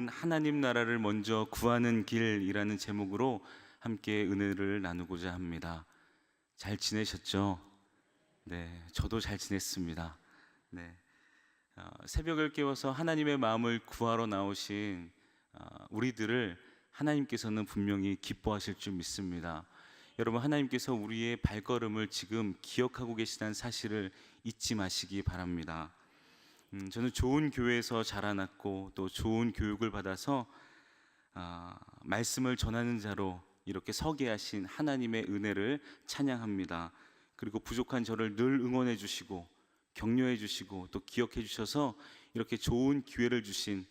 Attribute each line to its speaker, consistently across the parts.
Speaker 1: 오늘은 하나님 나라를 먼저 구하는 길이라는 제목으로 함께 은혜를 나누고자 합니다. 잘 지내셨죠? 네, 저도 잘 지냈습니다. 네, 새벽을 깨워서 하나님의 마음을 구하러 나오신 우리들을 하나님께서는 분명히 기뻐하실 줄 믿습니다. 여러분, 하나님께서 우리의 발걸음을 지금 기억하고 계시다는 사실을 잊지 마시기 바랍니다. 저는 좋은 교회에서 자라났고 또 좋은 교육을 받아서 말씀을 전하는 자로 이렇게 서게 하신 하나님의 은혜를 찬양합니다. 그리고 부족한 저를 늘 응원해 주시고 격려해 주시고 또 기억해 주셔서 이렇게 좋은 기회를 주신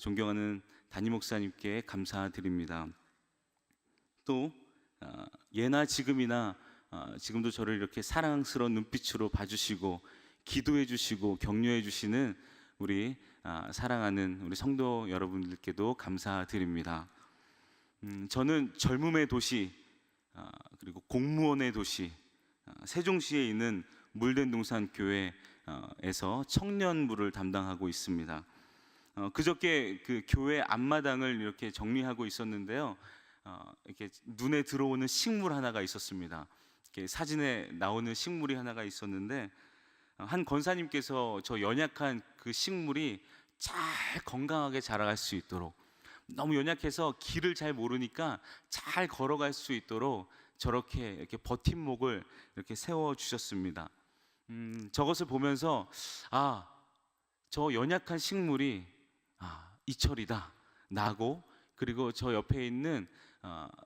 Speaker 1: 존경하는 담임 목사님께 감사드립니다. 또 예나 지금이나 지금도 저를 이렇게 사랑스러운 눈빛으로 봐주시고 기도해 주시고 격려해 주시는 우리 사랑하는 우리 성도 여러분들께도 감사드립니다. 저는 젊음의 도시 그리고 공무원의 도시 세종시에 있는 물된동산 교회에서 청년부를 담당하고 있습니다. 그저께 그 교회 앞마당을 이렇게 정리하고 있었는데요. 이렇게 눈에 들어오는 식물 하나가 있었습니다. 이렇게 사진에 나오는 식물이 하나가 있었는데 한 권사님께서 저 연약한 그 식물이 잘 건강하게 자라갈 수 있도록, 너무 연약해서 길을 잘 모르니까 잘 걸어갈 수 있도록 저렇게 이렇게 버팀목을 이렇게 세워 주셨습니다. 저것을 보면서 저 연약한 식물이 이철이다 나고, 그리고 저 옆에 있는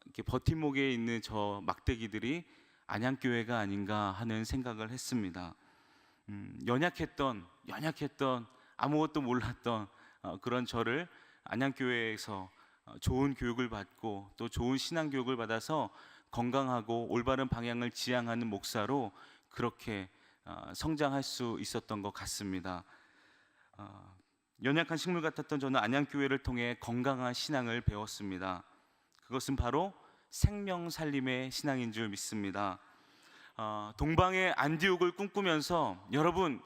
Speaker 1: 이렇게 버팀목에 있는 저 막대기들이 안양교회가 아닌가 하는 생각을 했습니다. 연약했던 아무것도 몰랐던 그런 저를 안양교회에서 좋은 교육을 받고 또 좋은 신앙교육을 받아서 건강하고 올바른 방향을 지향하는 목사로 그렇게 성장할 수 있었던 것 같습니다. 연약한 식물 같았던 저는 안양교회를 통해 건강한 신앙을 배웠습니다. 그것은 바로 생명살림의 신앙인 줄 믿습니다. 동방의 안디옥을 꿈꾸면서 여러분,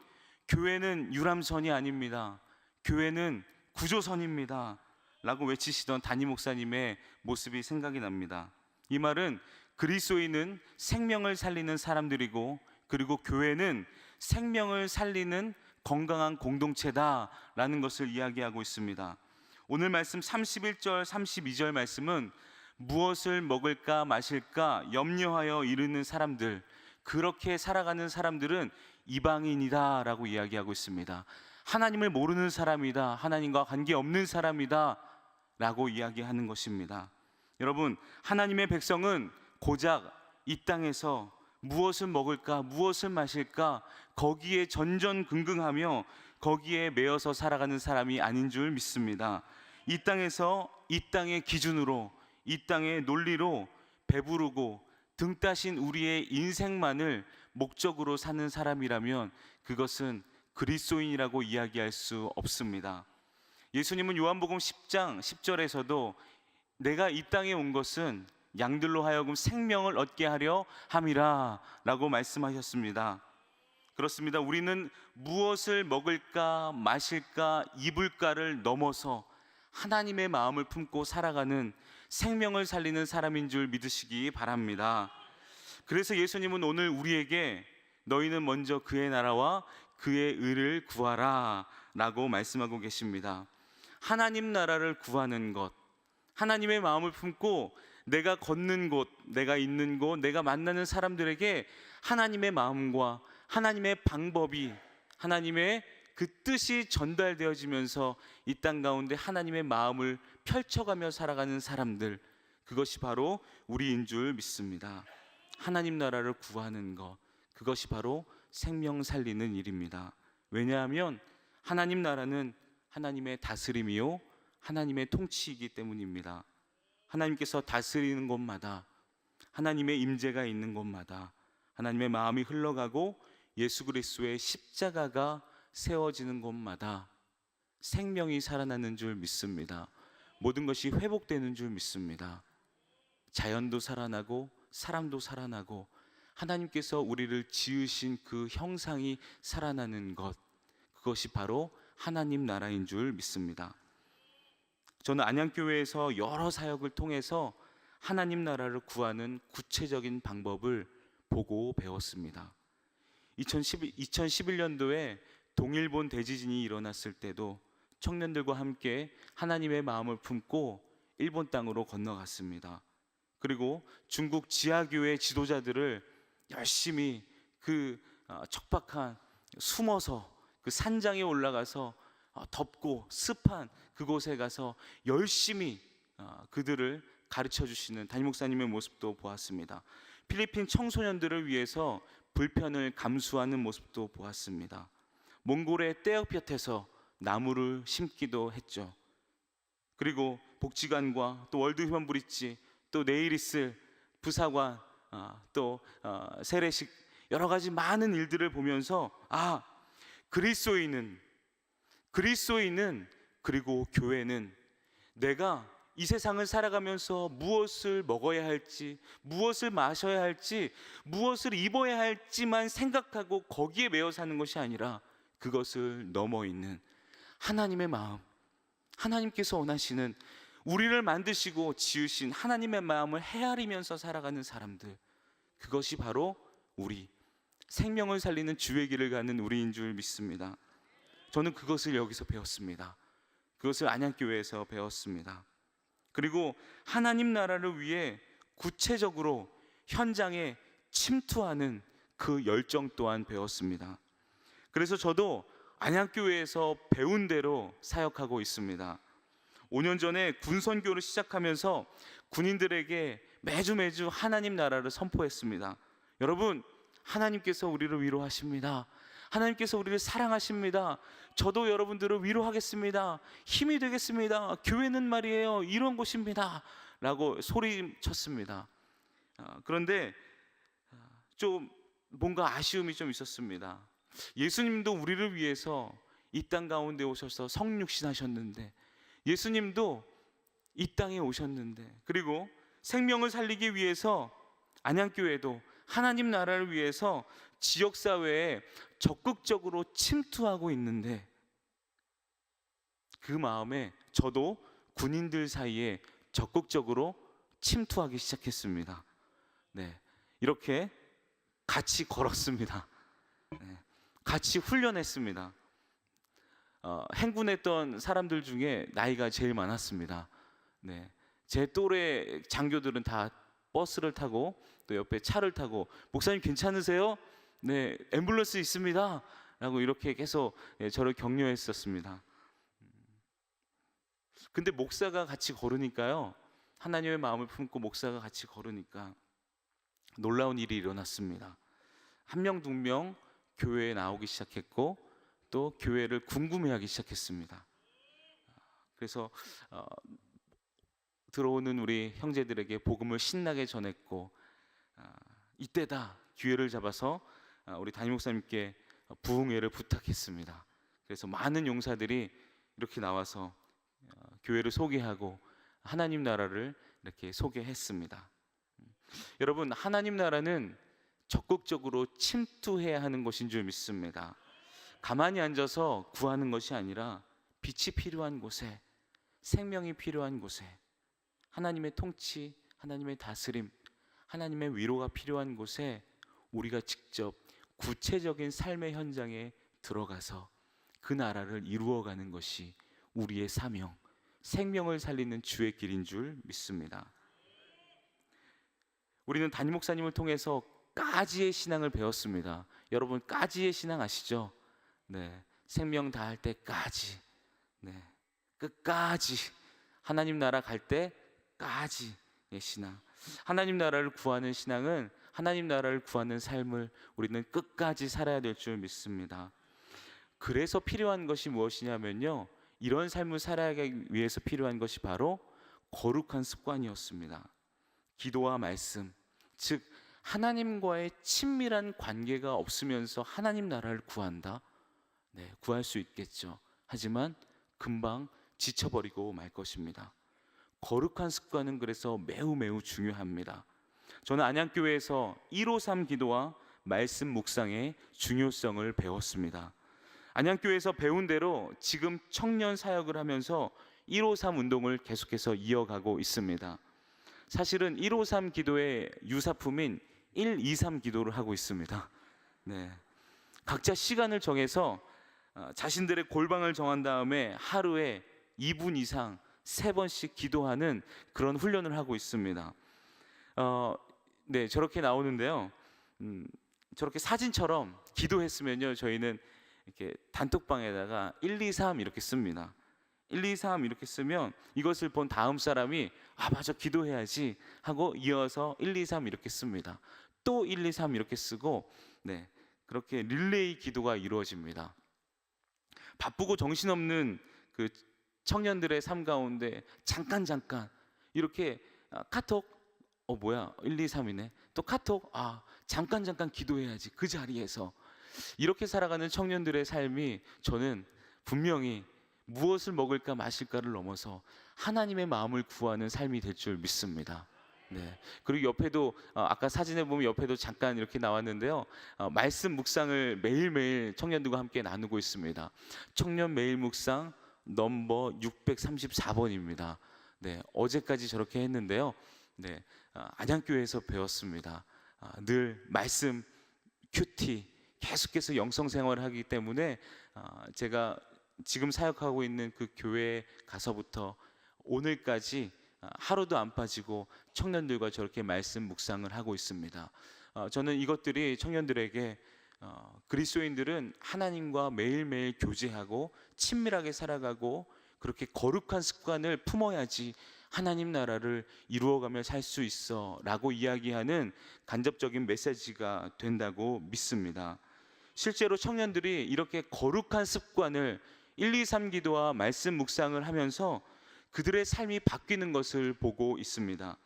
Speaker 1: 교회는 유람선이 아닙니다. 교회는 구조선입니다 라고 외치시던 담임 목사님의 모습이 생각이 납니다. 이 말은 그리스도인은 생명을 살리는 사람들이고, 그리고 교회는 생명을 살리는 건강한 공동체다라는 것을 이야기하고 있습니다. 오늘 말씀 31절 32절 말씀은 무엇을 먹을까 마실까 염려하여 이르는 사람들, 그렇게 살아가는 사람들은 이방인이다 라고 이야기하고 있습니다. 하나님을 모르는 사람이다, 하나님과 관계없는 사람이다 라고 이야기하는 것입니다. 여러분, 하나님의 백성은 고작 이 땅에서 무엇을 먹을까 무엇을 마실까 거기에 전전긍긍하며 거기에 매여서 살아가는 사람이 아닌 줄 믿습니다. 이 땅에서 이 땅의 기준으로, 이 땅의 논리로 배부르고 등 따신 우리의 인생만을 목적으로 사는 사람이라면 그것은 그리스도인이라고 이야기할 수 없습니다. 예수님은 요한복음 10장 10절에서도 내가 이 땅에 온 것은 양들로 하여금 생명을 얻게 하려 함이라 라고 말씀하셨습니다. 그렇습니다. 우리는 무엇을 먹을까 마실까 입을까를 넘어서 하나님의 마음을 품고 살아가는 생명을 살리는 사람인 줄 믿으시기 바랍니다. 그래서 예수님은 오늘 우리에게 너희는 먼저 그의 나라와 그의 의를 구하라 라고 말씀하고 계십니다. 하나님 나라를 구하는 것, 하나님의 마음을 품고 내가 걷는 곳, 내가 있는 곳, 내가 만나는 사람들에게 하나님의 마음과 하나님의 방법이, 하나님의 그 뜻이 전달되어지면서 이 땅 가운데 하나님의 마음을 펼쳐가며 살아가는 사람들, 그것이 바로 우리인 줄 믿습니다. 하나님 나라를 구하는 것, 그것이 바로 생명 살리는 일입니다. 왜냐하면 하나님 나라는 하나님의 다스림이요 하나님의 통치이기 때문입니다. 하나님께서 다스리는 곳마다, 하나님의 임재가 있는 곳마다 하나님의 마음이 흘러가고 예수 그리스도의 십자가가 세워지는 곳마다 생명이 살아나는 줄 믿습니다. 모든 것이 회복되는 줄 믿습니다. 자연도 살아나고 사람도 살아나고 하나님께서 우리를 지으신 그 형상이 살아나는 것, 그것이 바로 하나님 나라인 줄 믿습니다. 저는 안양교회에서 여러 사역을 통해서 하나님 나라를 구하는 구체적인 방법을 보고 배웠습니다. 2011년도에 동일본 대지진이 일어났을 때도 청년들과 함께 하나님의 마음을 품고 일본 땅으로 건너갔습니다. 그리고 중국 지하교회 지도자들을 열심히 그 척박한 숨어서 그 산장에 올라가서 덥고 습한 그곳에 가서 열심히 그들을 가르쳐 주시는 담임 목사님의 모습도 보았습니다. 필리핀 청소년들을 위해서 불편을 감수하는 모습도 보았습니다. 몽골의 떼역볕에서 나무를 심기도 했죠. 그리고 복지관과 또 월드 휴먼 브릿지, 또 내일 있을 부사관, 또 세례식, 여러 가지 많은 일들을 보면서 그리스도인은 그리고 교회는 내가 이 세상을 살아가면서 무엇을 먹어야 할지, 무엇을 마셔야 할지, 무엇을 입어야 할지만 생각하고 거기에 매여 사는 것이 아니라 그것을 넘어 있는 하나님의 마음, 하나님께서 원하시는 우리를 만드시고 지으신 하나님의 마음을 헤아리면서 살아가는 사람들, 그것이 바로 우리 생명을 살리는 주의 길을 가는 우리인 줄 믿습니다. 저는 그것을 여기서 배웠습니다. 그것을 안양교회에서 배웠습니다. 그리고 하나님 나라를 위해 구체적으로 현장에 침투하는 그 열정 또한 배웠습니다. 그래서 저도 안양교회에서 배운 대로 사역하고 있습니다. 5년 전에 군선교를 시작하면서 군인들에게 매주 하나님 나라를 선포했습니다. 여러분, 하나님께서 우리를 위로하십니다. 하나님께서 우리를 사랑하십니다. 저도 여러분들을 위로하겠습니다. 힘이 되겠습니다. 교회는 말이에요, 이런 곳입니다 라고 소리쳤습니다. 그런데 좀 뭔가 아쉬움이 좀 있었습니다. 예수님도 우리를 위해서 이 땅 가운데 오셔서 성육신하셨는데, 예수님도 이 땅에 오셨는데, 그리고 생명을 살리기 위해서 안양교회도 하나님 나라를 위해서 지역사회에 적극적으로 침투하고 있는데, 그 마음에 저도 군인들 사이에 적극적으로 침투하기 시작했습니다. 이렇게 같이 걸었습니다. 같이 훈련했습니다. 행군했던 사람들 중에 나이가 제일 많았습니다. 제 또래 장교들은 다 버스를 타고 또 옆에 차를 타고, 목사님 괜찮으세요? 네, 앰뷸런스 있습니다 라고 이렇게 계속 저를 격려했었습니다. 근데 목사가 같이 걸으니까요, 하나님의 마음을 품고 목사가 같이 걸으니까 놀라운 일이 일어났습니다. 1명, 2명 교회에 나오기 시작했고, 또 교회를 궁금해하기 시작했습니다. 그래서 들어오는 우리 형제들에게 복음을 신나게 전했고, 이때다 기회를 잡아서 우리 담임 목사님께 부흥회를 부탁했습니다. 그래서 많은 용사들이 이렇게 나와서 교회를 소개하고 하나님 나라를 이렇게 소개했습니다. 여러분, 하나님 나라는 적극적으로 침투해야 하는 것인 줄 믿습니다. 가만히 앉아서 구하는 것이 아니라 빛이 필요한 곳에, 생명이 필요한 곳에, 하나님의 통치, 하나님의 다스림, 하나님의 위로가 필요한 곳에 우리가 직접 구체적인 삶의 현장에 들어가서 그 나라를 이루어가는 것이 우리의 사명, 생명을 살리는 주의 길인 줄 믿습니다. 우리는 담임 목사님을 통해서 까지의 신앙을 배웠습니다. 여러분, 까지의 신앙 아시죠? 생명 다할 때까지, 끝까지, 하나님 나라 갈 때까지의 신앙. 하나님 나라를 구하는 신앙은 하나님 나라를 구하는 삶을 우리는 끝까지 살아야 될 줄 믿습니다. 그래서 필요한 것이 무엇이냐면요, 이런 삶을 살아가기 위해서 필요한 것이 바로 거룩한 습관이었습니다. 기도와 말씀, 즉 하나님과의 친밀한 관계가 없으면서 하나님 나라를 구한다? 구할 수 있겠죠. 하지만 금방 지쳐버리고 말 것입니다. 거룩한 습관은 그래서 매우 중요합니다. 저는 안양교회에서 153 기도와 말씀 묵상의 중요성을 배웠습니다. 안양교회에서 배운 대로 지금 청년 사역을 하면서 153 운동을 계속해서 이어가고 있습니다. 사실은 153 기도의 유사품인 123 기도를 하고 있습니다. 네. 각자 시간을 정해서 자신들의 골방을 정한 다음에 하루에 2분 이상 3번씩 기도하는 그런 훈련을 하고 있습니다. 네, 저렇게 나오는데요. 저렇게 사진처럼 기도했으면요, 저희는 이렇게 단톡방에다가 1, 2, 3 이렇게 씁니다. 1, 2, 3 이렇게 쓰면 이것을 본 다음 사람이 맞아, 기도해야지 하고 이어서 1, 2, 3 이렇게 씁니다. 또 1, 2, 3 이렇게 쓰고, 네, 그렇게 릴레이 기도가 이루어집니다. 바쁘고 정신없는 그 청년들의 삶 가운데 잠깐 이렇게 카톡, 뭐야, 1, 2, 3이네. 또 카톡, 잠깐 기도해야지, 그 자리에서. 이렇게 살아가는 청년들의 삶이 저는 분명히 무엇을 먹을까 마실까를 넘어서 하나님의 마음을 구하는 삶이 될 줄 믿습니다. 네. 그리고 옆에도 아까 사진에 보면 옆에도 잠깐 이렇게 나왔는데요. 말씀 묵상을 매일매일 청년들과 함께 나누고 있습니다. 청년 매일 묵상 넘버 634번입니다. 네, 어제까지 저렇게 했는데요. 네, 안양교회에서 배웠습니다. 늘 말씀 큐티 계속해서 영성 생활을 하기 때문에 제가 지금 사역하고 있는 그 교회에 가서부터 오늘까지 하루도 안 빠지고 청년들과 저렇게 말씀 묵상을 하고 있습니다. 저는 이것들이 청년들에게 그리스도인들은 하나님과 매일매일 교제하고 친밀하게 살아가고 그렇게 거룩한 습관을 품어야지 하나님 나라를 이루어가며 살 수 있어 라고 이야기하는 간접적인 메시지가 된다고 믿습니다. 실제로 청년들이 이렇게 거룩한 습관을 1, 2, 3 기도와 말씀 묵상을 하면서 그들의 삶이 바뀌는 것을 보고 있습니다.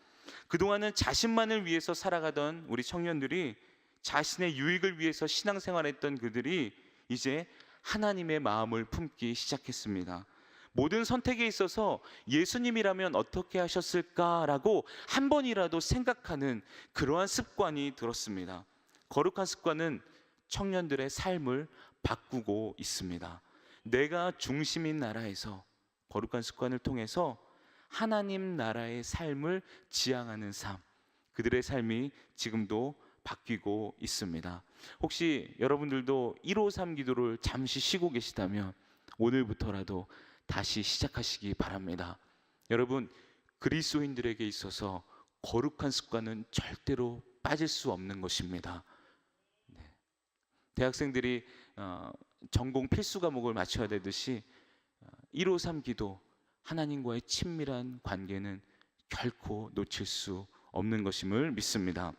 Speaker 1: 그동안은 자신만을 위해서 살아가던 우리 청년들이 자신의 유익을 위해서 신앙생활했던 그들이 이제 하나님의 마음을 품기 시작했습니다. 모든 선택에 있어서 예수님이라면 어떻게 하셨을까라고 한 번이라도 생각하는 그러한 습관이 들었습니다. 거룩한 습관은 청년들의 삶을 바꾸고 있습니다. 내가 중심인 나라에서 거룩한 습관을 통해서 하나님 나라의 삶을 지향하는 삶, 그들의 삶이 지금도 바뀌고 있습니다. 혹시 여러분들도 153 기도를 잠시 쉬고 계시다면 오늘부터라도 다시 시작하시기 바랍니다. 여러분, 그리스도인들에게 있어서 거룩한 습관은 절대로 빠질 수 없는 것입니다. 네. 대학생들이 전공 필수 과목을 맞춰야 되듯이 153 기도, 하나님과의 친밀한 관계는 결코 놓칠 수 없는 것임을 믿습니다.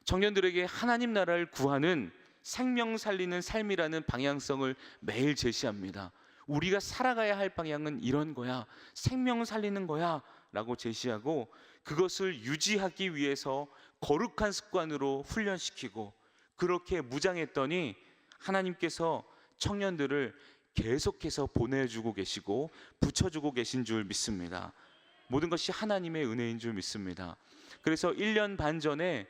Speaker 1: 청년들에게 하나님 나라를 구하는 생명 살리는 삶이라는 방향성을 매일 제시합니다. 우리가 살아가야 할 방향은 이런 거야, 생명 살리는 거야 라고 제시하고 그것을 유지하기 위해서 거룩한 습관으로 훈련시키고 그렇게 무장했더니 하나님께서 청년들을 계속해서 보내주고 계시고 붙여주고 계신 줄 믿습니다. 모든 것이 하나님의 은혜인 줄 믿습니다. 그래서 1년 반 전에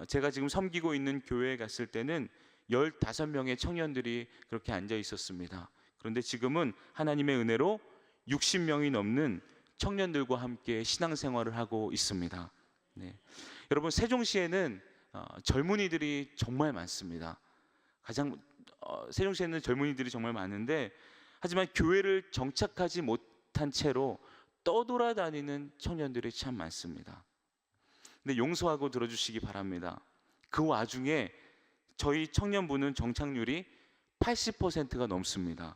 Speaker 1: 제가 지금 섬기고 있는 교회에 갔을 때는 15명의 청년들이 그렇게 앉아 있었습니다. 그런데 지금은 하나님의 은혜로 60명이 넘는 청년들과 함께 신앙생활을 하고 있습니다. 네. 여러분, 세종시에는 젊은이들이 정말 많습니다. 세종시에는 젊은이들이 정말 많은데 하지만 교회를 정착하지 못한 채로 떠돌아다니는 청년들이 참 많습니다. 근데 용서하고 들어주시기 바랍니다. 그 와중에 저희 청년부는 정착률이 80%가 넘습니다.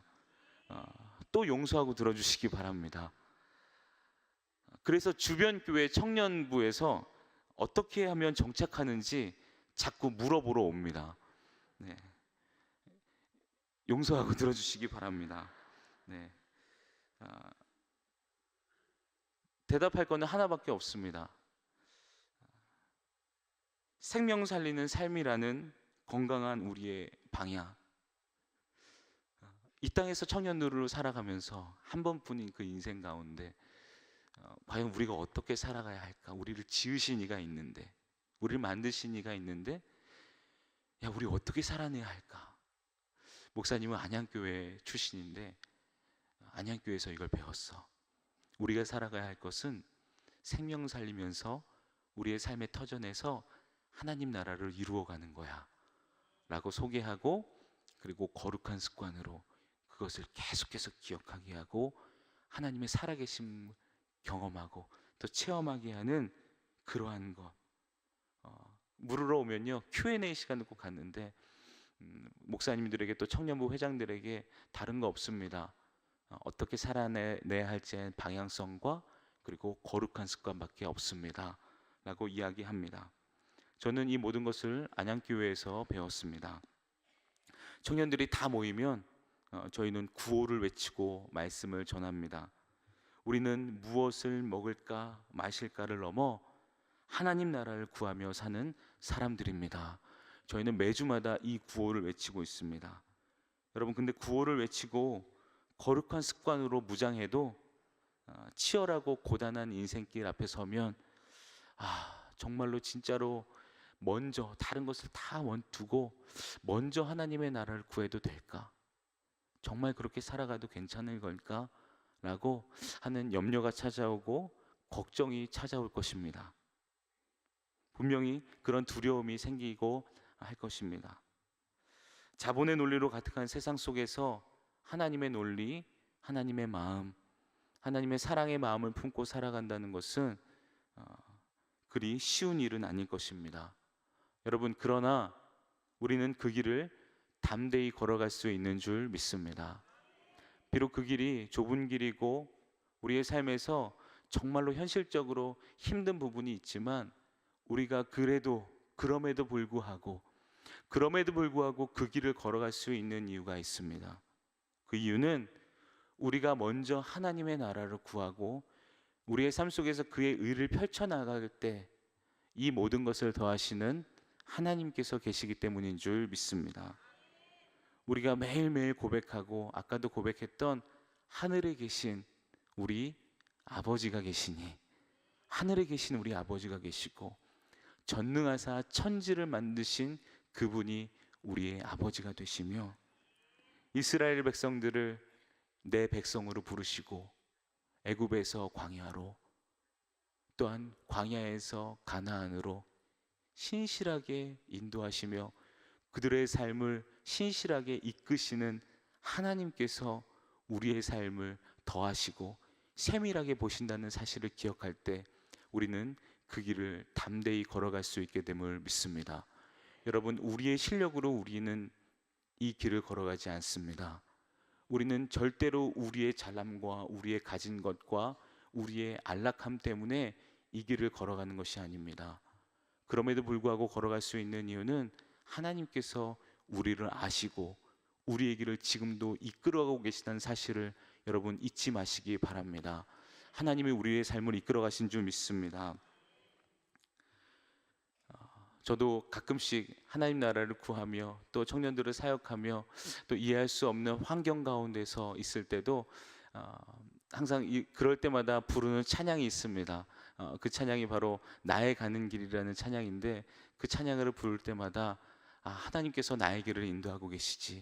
Speaker 1: 또 용서하고 들어주시기 바랍니다. 그래서 주변 교회 청년부에서 어떻게 하면 정착하는지 자꾸 물어보러 옵니다. 네. 용서하고 들어주시기 바랍니다. 네. 대답할 거는 하나밖에 없습니다. 생명 살리는 삶이라는 건강한 우리의 방향. 이 땅에서 청년으로 살아가면서 한 번뿐인 그 인생 가운데 과연 우리가 어떻게 살아가야 할까? 우리를 지으신 이가 있는데, 우리를 만드신 이가 있는데, 우리 어떻게 살아내야 할까? 목사님은 안양교회 출신인데 안양교회에서 이걸 배웠어. 우리가 살아가야 할 것은 생명 살리면서 우리의 삶의 터전에서 하나님 나라를 이루어가는 거야 라고 소개하고, 그리고 거룩한 습관으로 그것을 계속해서 기억하게 하고 하나님의 살아계심 경험하고 또 체험하게 하는 그러한 것. 물으러 오면요, Q&A 시간을 꼭 갖는데 목사님들에게 또 청년부 회장들에게 다른 거 없습니다. 어떻게 살아내야 할지 방향성과 그리고 거룩한 습관밖에 없습니다 라고 이야기합니다. 저는 이 모든 것을 안양교회에서 배웠습니다. 청년들이 다 모이면 저희는 구호를 외치고 말씀을 전합니다. 우리는 무엇을 먹을까 마실까를 넘어 하나님 나라를 구하며 사는 사람들입니다. 저희는 매주마다 이 구호를 외치고 있습니다. 여러분, 근데 구호를 외치고 거룩한 습관으로 무장해도 치열하고 고단한 인생길 앞에 서면 정말로 진짜로 먼저 다른 것을 다 두고 먼저 하나님의 나라를 구해도 될까? 정말 그렇게 살아가도 괜찮을 걸까? 라고 하는 염려가 찾아오고 걱정이 찾아올 것입니다. 분명히 그런 두려움이 생기고 할 것입니다. 자본의 논리로 가득한 세상 속에서 하나님의 논리, 하나님의 마음, 하나님의 사랑의 마음을 품고 살아간다는 것은 그리 쉬운 일은 아닐 것입니다. 여러분, 그러나 우리는 그 길을 담대히 걸어갈 수 있는 줄 믿습니다. 비록 그 길이 좁은 길이고 우리의 삶에서 정말로 현실적으로 힘든 부분이 있지만 우리가 그럼에도 불구하고 그 길을 걸어갈 수 있는 이유가 있습니다. 그 이유는 우리가 먼저 하나님의 나라를 구하고 우리의 삶 속에서 그의 의를 펼쳐나갈 때 이 모든 것을 더하시는 하나님께서 계시기 때문인 줄 믿습니다. 우리가 매일매일 고백하고 아까도 고백했던 하늘에 계신 우리 아버지가 계시니, 하늘에 계신 우리 아버지가 계시고 전능하사 천지를 만드신 그분이 우리의 아버지가 되시며 이스라엘 백성들을 내 백성으로 부르시고 애굽에서 광야로, 또한 광야에서 가나안으로 신실하게 인도하시며 그들의 삶을 신실하게 이끄시는 하나님께서 우리의 삶을 더하시고 세밀하게 보신다는 사실을 기억할 때 우리는 그 길을 담대히 걸어갈 수 있게 됨을 믿습니다. 여러분, 우리의 실력으로 우리는 이 길을 걸어가지 않습니다. 우리는 절대로 우리의 잘남과 우리의 가진 것과 우리의 안락함 때문에 이 길을 걸어가는 것이 아닙니다. 그럼에도 불구하고 걸어갈 수 있는 이유는 하나님께서 우리를 아시고 우리의 길을 지금도 이끌어가고 계시다는 사실을 여러분 잊지 마시기 바랍니다. 하나님이 우리의 삶을 이끌어 가신 줄 믿습니다. 저도 가끔씩 하나님 나라를 구하며 또 청년들을 사역하며 또 이해할 수 없는 환경 가운데서 있을 때도 항상 그럴 때마다 부르는 찬양이 있습니다. 그 찬양이 바로 나의 가는 길이라는 찬양인데, 그 찬양을 부를 때마다 하나님께서 나의 길을 인도하고 계시지,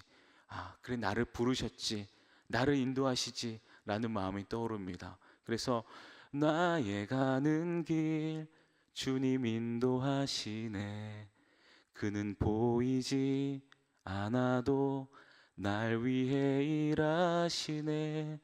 Speaker 1: 그래 나를 부르셨지, 나를 인도하시지 라는 마음이 떠오릅니다. 그래서 나의 가는 길 주님 인도하시네, 그는 보이지 않아도 날 위해 일하시네.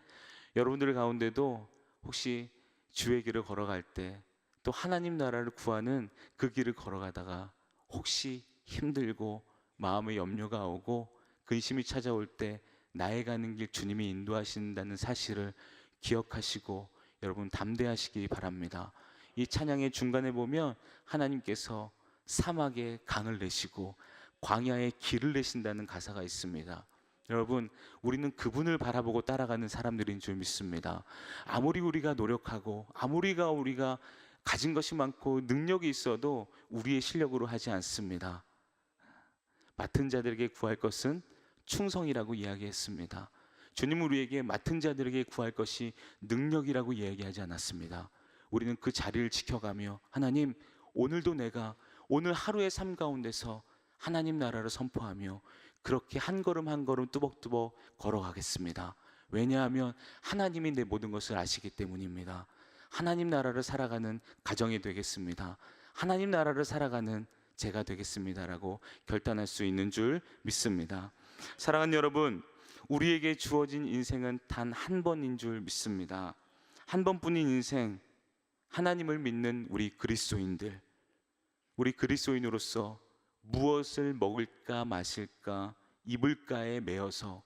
Speaker 1: 여러분들 가운데도 혹시 주의 길을 걸어갈 때 또 하나님 나라를 구하는 그 길을 걸어가다가 혹시 힘들고 마음에 염려가 오고 근심이 찾아올 때 나의 가는 길 주님이 인도하신다는 사실을 기억하시고 여러분 담대하시기 바랍니다. 이 찬양의 중간에 보면 하나님께서 사막에 강을 내시고 광야에 길을 내신다는 가사가 있습니다. 여러분, 우리는 그분을 바라보고 따라가는 사람들인 줄 믿습니다. 아무리 우리가 노력하고 아무리 우리가 가진 것이 많고 능력이 있어도 우리의 실력으로 하지 않습니다. 맡은 자들에게 구할 것은 충성이라고 이야기했습니다. 주님은 우리에게 맡은 자들에게 구할 것이 능력이라고 이야기하지 않았습니다. 우리는 그 자리를 지켜가며 하나님, 오늘도 내가 오늘 하루의 삶 가운데서 하나님 나라를 선포하며 그렇게 한 걸음 한 걸음 뚜벅뚜벅 걸어가겠습니다. 왜냐하면 하나님이 내 모든 것을 아시기 때문입니다. 하나님 나라를 살아가는 가정이 되겠습니다. 하나님 나라를 살아가는 제가 되겠습니다라고 결단할 수 있는 줄 믿습니다. 사랑하는 여러분, 우리에게 주어진 인생은 단 한 번인 줄 믿습니다. 한 번뿐인 인생, 하나님을 믿는 우리 그리스도인들, 우리 그리스도인으로서 무엇을 먹을까 마실까 입을까에 매여서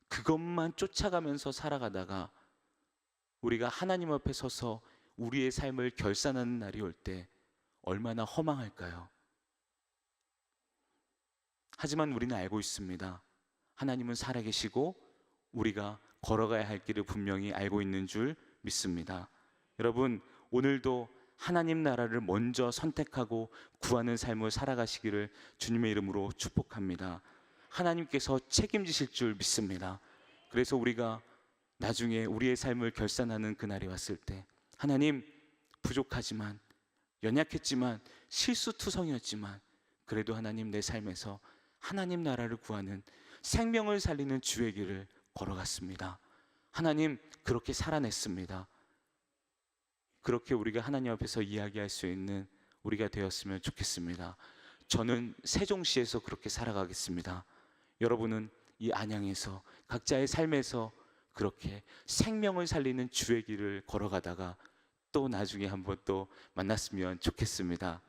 Speaker 1: 그것만 쫓아가면서 살아가다가 우리가 하나님 앞에 서서 우리의 삶을 결산하는 날이 올 때 얼마나 허망할까요? 하지만 우리는 알고 있습니다. 하나님은 살아계시고 우리가 걸어가야 할 길을 분명히 알고 있는 줄 믿습니다. 여러분, 오늘도 하나님 나라를 먼저 선택하고 구하는 삶을 살아가시기를 주님의 이름으로 축복합니다. 하나님께서 책임지실 줄 믿습니다. 그래서 우리가 나중에 우리의 삶을 결산하는 그날이 왔을 때, 하나님, 부족하지만, 연약했지만, 실수투성이었지만 그래도 하나님, 내 삶에서 하나님 나라를 구하는 생명을 살리는 주의 길을 걸어갔습니다. 하나님, 그렇게 살아냈습니다. 그렇게 우리가 하나님 앞에서 이야기할 수 있는 우리가 되었으면 좋겠습니다. 저는 세종시에서 그렇게 살아가겠습니다. 여러분은 이 안양에서 각자의 삶에서 그렇게 생명을 살리는 주의 길을 걸어가다가 또 나중에 한번 또 만났으면 좋겠습니다.